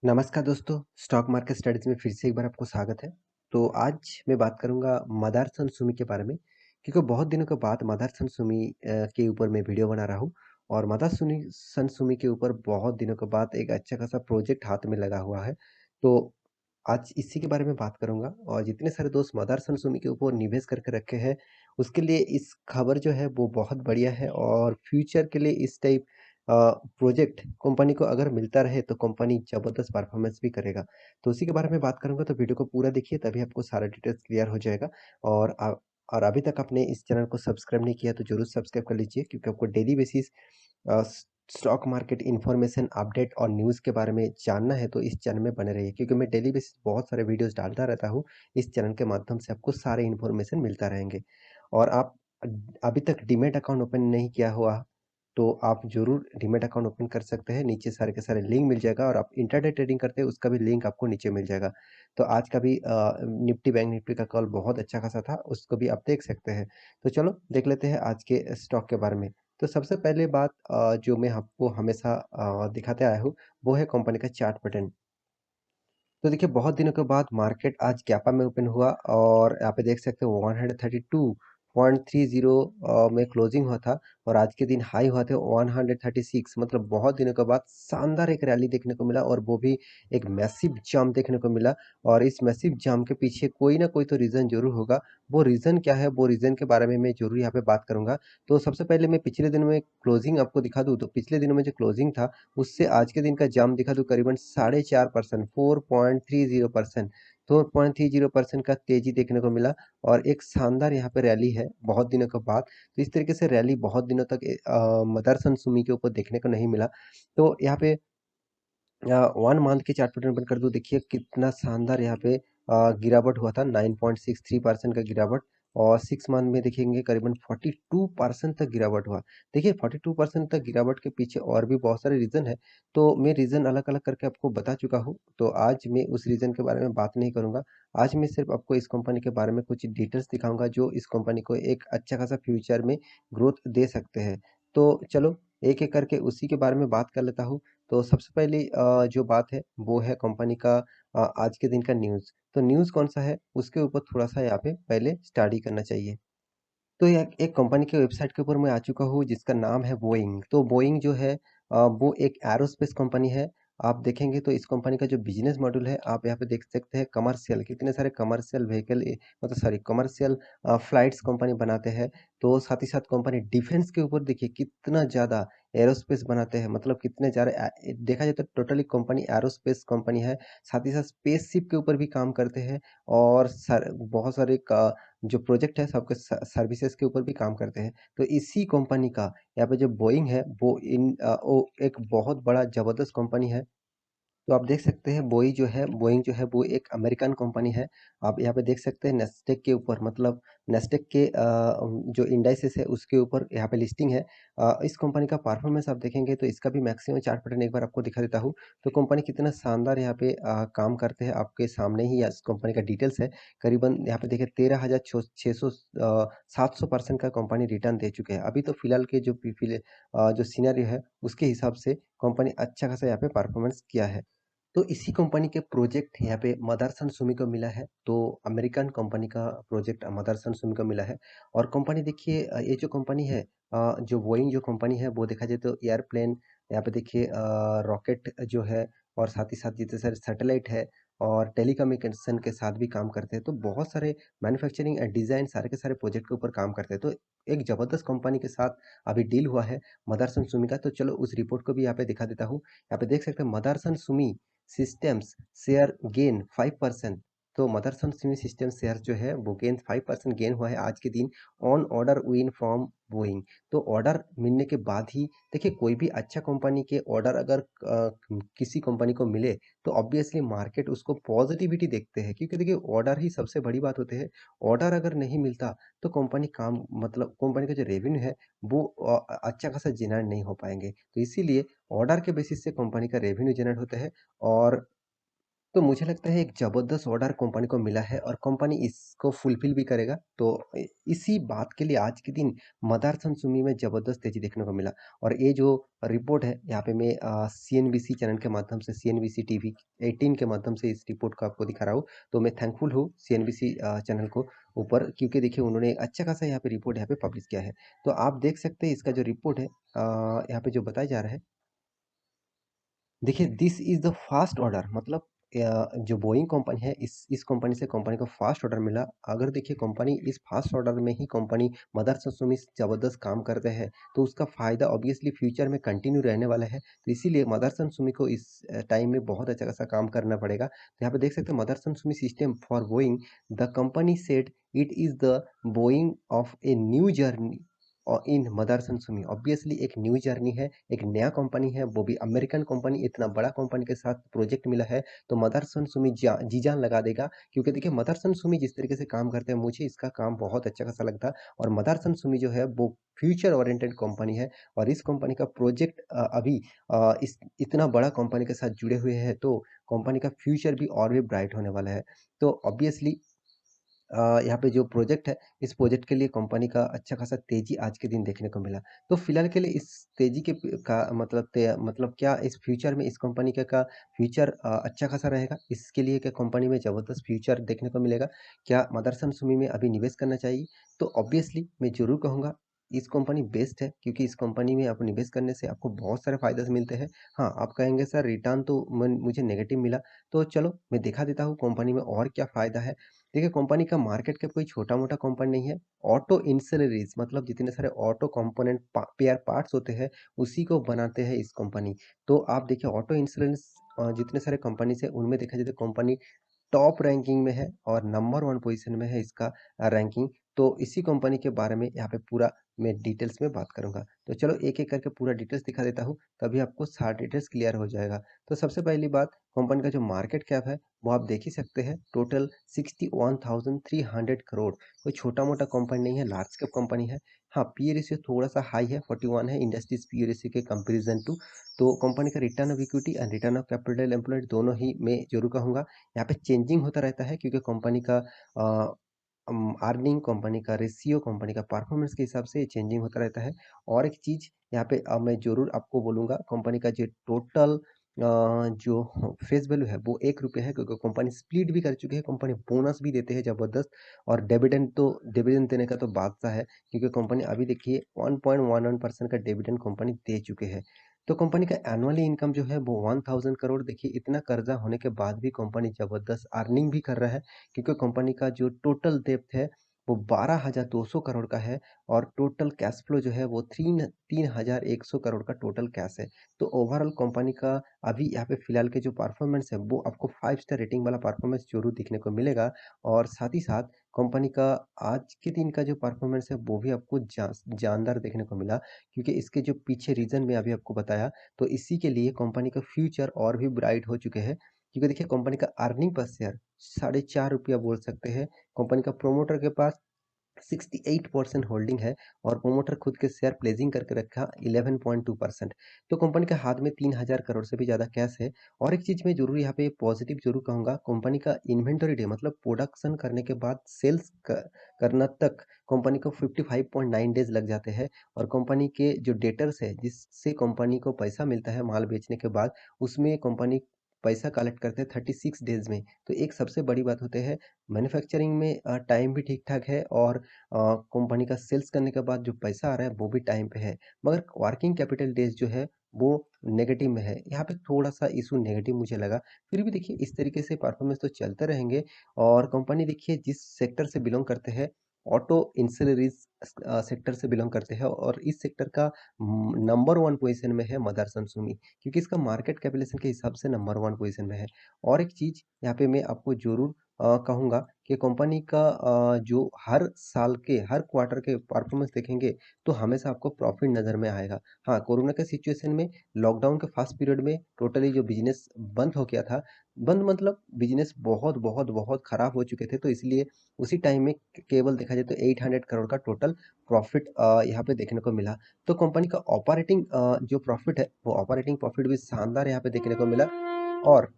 नमस्कार दोस्तों, stock market studies में फिर से एक बार आपको स्वागत है। तो आज मैं बात करूँगा मदारसन सुमी के बारे में, क्योंकि बहुत दिनों के बाद मदारसन सुमी के ऊपर मैं वीडियो बना रहा हूँ और सन सुमी के ऊपर बहुत दिनों के बाद एक अच्छा खासा प्रोजेक्ट हाथ में लगा हुआ है। तो आज इसी के बारे में बात करूँगा और जितने सारे दोस्त मदारसन सुमी के ऊपर निवेश करके रखे हैं, उसके लिए इस खबर जो है वो बहुत बढ़िया है और फ्यूचर के लिए इस टाइप अ, प्रोजेक्ट कंपनी को अगर मिलता रहे तो कंपनी ज़बरदस्त परफॉर्मेंस भी करेगा। तो उसी के बारे में बात करूँगा तो वीडियो को पूरा देखिए तभी आपको सारा डिटेल्स क्लियर हो जाएगा और और अभी तक आपने इस चैनल को सब्सक्राइब नहीं किया तो ज़रूर सब्सक्राइब कर लीजिए क्योंकि आपको डेली बेसिस अ, स्टॉक मार्केट इन्फॉर्मेशन अपडेट और न्यूज़ के बारे में जानना है तो इस चैनल में बने रहिए क्योंकि मैं डेली बेसिस बहुत सारे वीडियोज़ डालता रहता हूँ। इस चैनल के माध्यम से आपको सारे इन्फॉर्मेशन मिलता रहेंगे और आप अभी तक डीमैट अकाउंट ओपन नहीं किया हुआ तो आप ज़रूर डीमैट अकाउंट ओपन कर सकते हैं। नीचे सारे के सारे लिंक मिल जाएगा और आप इंट्राडे ट्रेडिंग करते हैं उसका भी लिंक आपको नीचे मिल जाएगा। तो आज का भी निफ्टी बैंक निफ्टी का कॉल बहुत अच्छा खासा था, उसको भी आप देख सकते हैं। तो चलो देख लेते हैं आज के स्टॉक के बारे में। तो सबसे पहले बात जो मैं आपको हमेशा दिखाते आया हूँ, वो है कंपनी का चार्ट पैटर्न। तो देखिए बहुत दिनों के बाद मार्केट आज गैपा में ओपन हुआ और यहाँ पे देख सकते हो 132.30 में क्लोजिंग हुआ था और आज के दिन हाई हुआ था 136 मतलब बहुत दिनों के बाद शानदार एक रैली देखने को मिला और वो भी एक मैसिव जंप देखने को मिला और इस मैसिव जंप के पीछे कोई ना कोई तो रीज़न ज़रूर होगा। वो रीज़न क्या है, वो रीज़न के बारे में मैं ज़रूर यहाँ पे बात करूँगा। तो सबसे पहले मैं पिछले दिनों में क्लोजिंग आपको दिखा दूँ तो पिछले दिनों में जो क्लोजिंग था उससे आज के दिन का जंप दिखा दूँ करीबन 4.5% 4.30% 4.30% का तेजी देखने को मिला और एक शानदार यहाँ पे रैली है बहुत दिनों के बाद। तो इस तरीके से रैली बहुत दिनों तक मदरसन सुमी के ऊपर देखने को नहीं मिला। तो यहाँ पे 1 मंथ के चार्ट पैटर्न ओपन कर दूँ, देखिए कितना शानदार यहाँ पे गिरावट हुआ था 9.63% का गिरावट और 6 मंथ में देखेंगे करीबन 42% तक गिरावट हुआ। देखिए 42% तक गिरावट के पीछे और भी बहुत सारे रीज़न हैं, तो मैं रीज़न अलग-अलग करके आपको बता चुका हूँ, तो आज मैं उस रीज़न के बारे में बात नहीं करूँगा। आज मैं सिर्फ़ आपको इस कंपनी के बारे में कुछ डिटेल्स दिखाऊँगा जो इस कंपनी को एक अच्छा खासा फ्यूचर में ग्रोथ दे सकते हैं। तो चलो एक-एक करके उसी के बारे में बात कर लेता हूँ। तो सबसे पहली जो बात है वो है कंपनी का आज के दिन का न्यूज़। तो न्यूज़ कौन-सा है उसके ऊपर थोड़ा-सा यहाँ पे पहले स्टडी करना चाहिए। तो एक एक कंपनी के वेबसाइट के ऊपर मैं आ चुका हूँ जिसका नाम है बोइंग। तो बोइंग जो है वो एक एरोस्पेस कंपनी है। आप देखेंगे तो इस कंपनी का जो बिज़नेस मॉडल है आप यहाँ पे देख सकते हैं कमर्शियल कितने सारे कमर्शियल व्हीकल मतलब सॉरी कमर्शियल फ्लाइट्स कंपनी बनाते हैं। तो साथ ही साथ कंपनी डिफेंस के ऊपर देखिए कितना ज़्यादा एरोस्पेस बनाते हैं मतलब कितने ज़्यादा देखा जाए तो टोटली कंपनी एरोस्पेस कंपनी है। साथ ही साथ स्पेसशिप के ऊपर भी काम करते हैं और बहुत सारे जो प्रोजेक्ट है सबके सर्विसेज के ऊपर भी काम करते हैं। तो इसी कंपनी का यहाँ पे जो बोइंग है वो एक बहुत बड़ा ज़बरदस्त कंपनी है। तो आप देख सकते हैं बोइंग जो है वो एक अमेरिकन कंपनी है। आप यहाँ पे देख सकते हैं नैस्डैक के ऊपर मतलब नैस्डैक के जो इंडाइसेस है उसके ऊपर यहाँ पे लिस्टिंग है। इस कंपनी का परफॉर्मेंस आप देखेंगे तो इसका भी मैक्सिमम चार्ट पैटर्न एक बार आपको दिखा देता हूँ। तो कंपनी कितना शानदार यहाँ पे काम करते हैं आपके सामने ही इस कंपनी का डिटेल्स है। करीबन यहाँ पे देखिए 13,600 700% का कंपनी रिटर्न दे चुके हैं। अभी तो फिलहाल के जो सिनेरियो है उसके हिसाब से कंपनी अच्छा खासा यहाँ पे परफॉर्मेंस किया है। तो इसी कंपनी के प्रोजेक्ट यहाँ पे मदरसन सुमी को मिला है। तो अमेरिकन कंपनी का प्रोजेक्ट मदरसन सुमी को मिला है और कंपनी देखिए ये जो कंपनी है जो बोइंग जो कंपनी है वो देखा जाए तो एयरप्लेन यहाँ पे देखिए रॉकेट जो है और साथ ही साथ जितने सारे सैटेलाइट है और टेलीकम्युनिकेशन के साथ भी काम करते हैं। तो बहुत सारे मैन्युफैक्चरिंग एंड डिज़ाइन सारे के सारे प्रोजेक्ट के ऊपर काम करते हैं। तो एक ज़बरदस्त कंपनी के साथ अभी डील हुआ है मदरसन सुमी का। तो चलो उस रिपोर्ट को भी यहाँ पे दिखा देता हूँ। यहाँ पे देख सकते हैं Motherson Sumi systems share gain 5%। तो मदरसन सिमी सिस्टम शेयर जो है वो गेन 5% गेन हुआ है आज के दिन on order win from Boeing. तो ऑर्डर मिलने के बाद ही देखिए कोई भी अच्छा कंपनी के ऑर्डर अगर किसी कंपनी को मिले तो ऑब्वियसली मार्केट उसको पॉजिटिविटी देखते हैं क्योंकि देखिए ऑर्डर ही सबसे बड़ी बात होते हैं। ऑर्डर अगर नहीं मिलता तो कंपनी काम मतलब कंपनी का जो रेवेन्यू है वो अच्छा खासा जनरेट नहीं हो पाएंगे। तो इसीलिए ऑर्डर के बेसिस से कंपनी का रेवेन्यू जनरेट होता है और तो मुझे लगता है एक ज़बरदस्त ऑर्डर कंपनी को मिला है और कंपनी इसको फुलफ़िल भी करेगा। तो इसी बात के लिए आज के दिन मदारसन सुमी में ज़बरदस्त तेज़ी देखने को मिला और ये जो रिपोर्ट है यहाँ पे मैं सीएनबीसी चैनल के माध्यम से सीएनबीसी टीवी 18 के माध्यम से इस रिपोर्ट को आपको दिखा रहा हूँ। तो मैं थैंकफुल हूँ सीएनबीसी चैनल को ऊपर क्योंकि देखिए उन्होंने एक अच्छा खासा यहाँ पे रिपोर्ट यहाँ पे पब्लिश किया है। तो आप देख सकते हैं इसका जो रिपोर्ट है यहाँ पे जो बताया जा रहा है देखिए this is the fast order मतलब जो बोइंग कंपनी है इस कंपनी से कंपनी को फास्ट ऑर्डर मिला। अगर देखिए कंपनी इस फास्ट ऑर्डर में ही कंपनी मदरसन सुमी ज़बरदस्त काम करते हैं, तो उसका फ़ायदा ऑब्वियसली फ्यूचर में कंटिन्यू रहने वाला है। तो इसीलिए मदरसन सुमी को इस टाइम में बहुत अच्छा खासा काम करना पड़ेगा। तो यहाँ पे देख सकते हैं Motherson Sumi system for Boeing the company said it is the Boeing of a new journey in Motherson Sumi obviously एक न्यू जर्नी है, एक नया कंपनी है, वो भी अमेरिकन कंपनी इतना बड़ा कंपनी के साथ प्रोजेक्ट मिला है, तो मदरसन सुमी जी जान लगा देगा क्योंकि देखिए मदरसन सुमी जिस तरीके से काम करते हैं मुझे इसका काम बहुत अच्छा खासा लगता है और मदरसन सुमी जो है वो फ्यूचर ओरिएंटेड कंपनी है और इस कंपनी का प्रोजेक्ट अभी इस इतना बड़ा कंपनी के साथ जुड़े हुए हैं तो कंपनी का फ्यूचर भी और भी ब्राइट होने वाला है। तो ऑब्वियसली यहाँ पे जो प्रोजेक्ट है, इस प्रोजेक्ट के लिए कंपनी का अच्छा खासा तेज़ी आज के दिन देखने को मिला। तो फिलहाल के लिए इस तेज़ी के प का मतलब क्या इस फ्यूचर में इस कंपनी का फ्यूचर अच्छा खासा रहेगा? इसके लिए क्या कंपनी में ज़बरदस्त फ्यूचर देखने को मिलेगा? क्या मदरसन सुमी में अभी निवेश करना चाहिए? तो ऑब्वियसली मैं ज़रूर कहूँगा, इस कंपनी बेस्ट है क्योंकि इस कंपनी में आप निवेश करने से आपको बहुत सारे फ़ायदे मिलते हैं। हाँ, आप कहेंगे सर रिटर्न तो मन मुझे नेगेटिव मिला, तो चलो मैं दिखा देता हूँ कंपनी में और क्या फ़ायदा है। देखिए कंपनी का मार्केट कैप कोई छोटा-मोटा कंपनी नहीं है। ऑटो इंसेलरीज़ मतलब जितने सारे ऑटो कंपोनेंट पेयर पार्ट्स होते हैं, उसी को बनाते हैं इस कंपनी। तो आप देखिए ऑटो इंश्योरेंस जितने सारे कंपनीज़ हैं, उनमें देखा जाए तो कंपनी टॉप रैंकिंग में है और नंबर 1 पोज़ीशन में है इसका रैंकिंग। तो इसी कंपनी के बारे में यहाँ पे पूरा मैं डिटेल्स में बात करूँगा। तो चलो एक-एक करके पूरा डिटेल्स दिखा देता हूँ, तभी आपको सारा डिटेल्स क्लियर हो जाएगा। तो सबसे पहली बात कंपनी का जो मार्केट कैप है, वो आप देख ही सकते हैं टोटल 61,300 करोड़। कोई छोटा-मोटा कंपनी नहीं है, लार्ज कैप कंपनी है। हाँ, पी/ई रेशियो थोड़ा-सा हाई है, 41 है इंडस्ट्रीज़ पी/ई रेशियो के कंपैरिज़न टू। तो कंपनी का return of equity and return of capital employed दोनों ही मैं ज़रूर कहूँगा यहाँ पे चेंजिंग होता रहता है क्योंकि कंपनी का अर्निंग, कंपनी का रेशियो, कंपनी का परफॉर्मेंस के हिसाब से चेंजिंग होता रहता है। और एक चीज़ यहाँ पे मैं ज़रूर आपको बोलूँगा कंपनी का जो टोटल जो फेस वैल्यू है वो ₹1 है क्योंकि कंपनी स्प्लिट भी कर चुकी है, कंपनी बोनस भी देते हैं ज़बरदस्त और डिविडेंड देने का तो बादशाह है क्योंकि कंपनी अभी देखिए 1.11% का डिविडेंड कंपनी दे चुके हैं। तो कंपनी का एनुअली इनकम जो है वो 1000 करोड़ देखिए इतना कर्जा होने के बाद भी कंपनी ज़बरदस्त अर्निंग भी कर रहा है क्योंकि कंपनी का जो टोटल डेब्ट है वो 12,200 करोड़ का है और टोटल कैश फ्लो जो है वो 3,100 करोड़ का टोटल कैश है। तो ओवरऑल कंपनी का अभी यहाँ पे फिलहाल के जो परफॉर्मेंस है वो आपको 5 स्टार रेटिंग वाला परफॉर्मेंस ज़रूर देखने को मिलेगा और साथ ही साथ कंपनी का आज के दिन का जो परफॉर्मेंस है वो भी आपको जानदार देखने को मिला क्योंकि इसके जो पीछे रीज़न मैं अभी आपको बताया तो इसी के लिए कंपनी का फ्यूचर और भी ब्राइट हो चुके हैं क्योंकि देखिए कंपनी का अर्निंग पर शेयर ₹4.5 बोल सकते हैं। कंपनी का प्रोमोटर के पास 68% होल्डिंग है और प्रोमोटर खुद के शेयर प्लेजिंग करके रखा 11.2%। तो कंपनी के हाथ में 3000 करोड़ से भी ज़्यादा कैश है और एक चीज़ मैं ज़रूर यहाँ पे पॉजिटिव ज़रूर कहूँगा कंपनी का इन्वेंटरी डे मतलब प्रोडक्शन करने के बाद सेल्स करना तक कंपनी को 55.9 डेज लग जाते हैं और कंपनी के जो डेटर्स है जिससे कंपनी को पैसा मिलता है माल बेचने के बाद उसमें कंपनी पैसा कलेक्ट करते हैं 36 डेज में। तो एक सबसे बड़ी बात होते है मैन्युफैक्चरिंग में टाइम भी ठीक-ठाक है और कंपनी का सेल्स करने के बाद जो पैसा आ रहा है वो भी टाइम पे है। मगर वर्किंग कैपिटल डेज़ जो है वो नेगेटिव में है। यहाँ पे थोड़ा-सा इश्यू नेगेटिव मुझे लगा। फिर भी देखिए इस तरीके से परफॉर्मेंस तो चलते रहेंगे और कंपनी देखिए जिस सेक्टर से बिलॉन्ग करते हैं ऑटो इंसिलरीज़ सेक्टर से बिलॉन्ग करते हैं और इस सेक्टर का नंबर 1 पोज़ीशन में है मदरसन सुमी क्योंकि इसका मार्केट कैपिटलाइज़ेशन के हिसाब से नंबर 1 पोज़ीशन में है। और एक चीज़ यहाँ पे मैं आपको ज़रूर कहूँगा कि कंपनी का जो हर साल के हर क्वार्टर के परफॉर्मेंस देखेंगे तो हमेशा आपको प्रॉफिट नज़र में आएगा। हाँ, कोरोना के सिचुएशन में लॉकडाउन के फर्स्ट पीरियड में टोटली जो बिज़नेस बंद हो गया था, बंद मतलब बिज़नेस बहुत खराब हो चुके थे तो इसलिए उसी टाइम में केवल देखा जाए तो 800 करोड़ का टोटल प्रॉफिट यहाँ पे देखने को मिला। तो कंपनी का ऑपरेटिंग जो प्रॉफिट है, वो ऑपरेटिंग प्रॉफिट भी शानदार यहाँ पे देखने को मिला और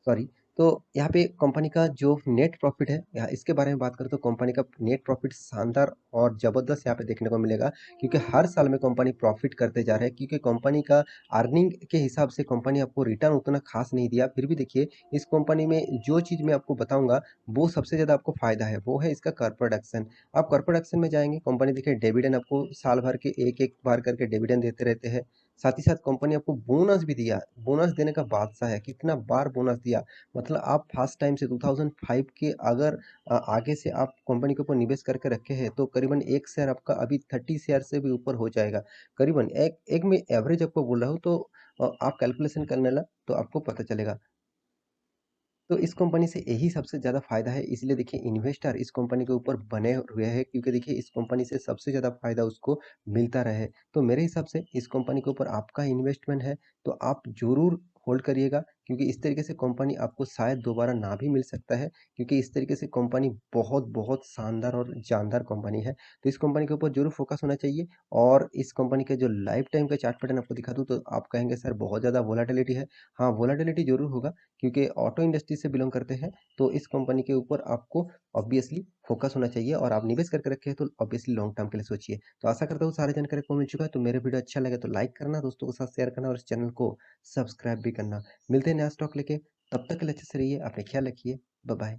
सॉरी। तो यहाँ पे कंपनी का जो नेट प्रॉफ़िट है, यहाँ इसके बारे में बात करें तो कंपनी का नेट प्रॉफ़िट शानदार और ज़बरदस्त यहाँ पे देखने को मिलेगा, क्योंकि हर साल में कंपनी प्रॉफ़िट करते जा रहा है, क्योंकि कंपनी का अर्निंग के हिसाब से कंपनी आपको रिटर्न उतना ख़ास नहीं दिया। फिर भी देखिए, इस कंपनी में जो चीज़ मैं आपको बताऊँगा, वो सबसे ज़्यादा आपको फ़ायदा है, वो है इसका कॉर्पोरेट एक्शन। आप कॉर्पोरेट एक्शन में जाएँगे, कंपनी देखिए डिविडेंड आपको साल भर के 1-1 बार करके डिविडेंड देते रहते हैं। साथ ही साथ कंपनी आपको बोनस भी दिया, बोनस देने का बादशाह है, कितना बार बोनस दिया। मतलब आप फर्स्ट टाइम से 2005 के अगर आगे से आप कंपनी के ऊपर निवेश करके रखे हैं, तो करीबन 1 शेयर आपका अभी 30 शेयर से भी ऊपर हो जाएगा। करीबन एक एक मैं एवरेज आपको बोल रहा हूँ, तो आप कैलकुलेशन कर लेना, तो आपको पता चलेगा। तो इस कंपनी से यही सबसे ज़्यादा फ़ायदा है, इसलिए देखिए इन्वेस्टर इस कंपनी के ऊपर बने हुए हैं, क्योंकि देखिए इस कंपनी से सबसे ज़्यादा फ़ायदा उसको मिलता रहे। तो मेरे हिसाब से इस कंपनी के ऊपर आपका इन्वेस्टमेंट है, तो आप ज़रूर होल्ड करिएगा, क्योंकि इस तरीके से कंपनी आपको शायद दोबारा ना भी मिल सकता है, क्योंकि इस तरीके से कंपनी बहुत-बहुत शानदार और जानदार कंपनी है। तो इस कंपनी के ऊपर ज़रूर फ़ोकस होना चाहिए, और इस कंपनी के जो लाइफ़ टाइम का चार्ट पैटर्न आपको दिखा दूँ, तो आप कहेंगे सर बहुत ज़्यादा वोलेटिलिटी है। हाँ, वोलेटिलिटी ज़रूर होगा, क्योंकि ऑटो इंडस्ट्री से बिलॉन्ग करते हैं, तो इस कंपनी के ऊपर आपको ऑब्वियसली फोकस होना चाहिए, और आप निवेश करके रखे हैं तो ऑब्वियसली लॉन्ग टर्म के लिए सोचिए। तो आशा करता हूँ सारी जानकारी आपको मिल चुका है, तो मेरा वीडियो अच्छा लगे तो लाइक करना, दोस्तों के साथ शेयर करना, और इस चैनल को सब्सक्राइब भी करना। मिलते हैं नया स्टॉक लेके, तब तक के लिए अच्छे से रहिए, अपना ख्याल रखिए। Bye bye.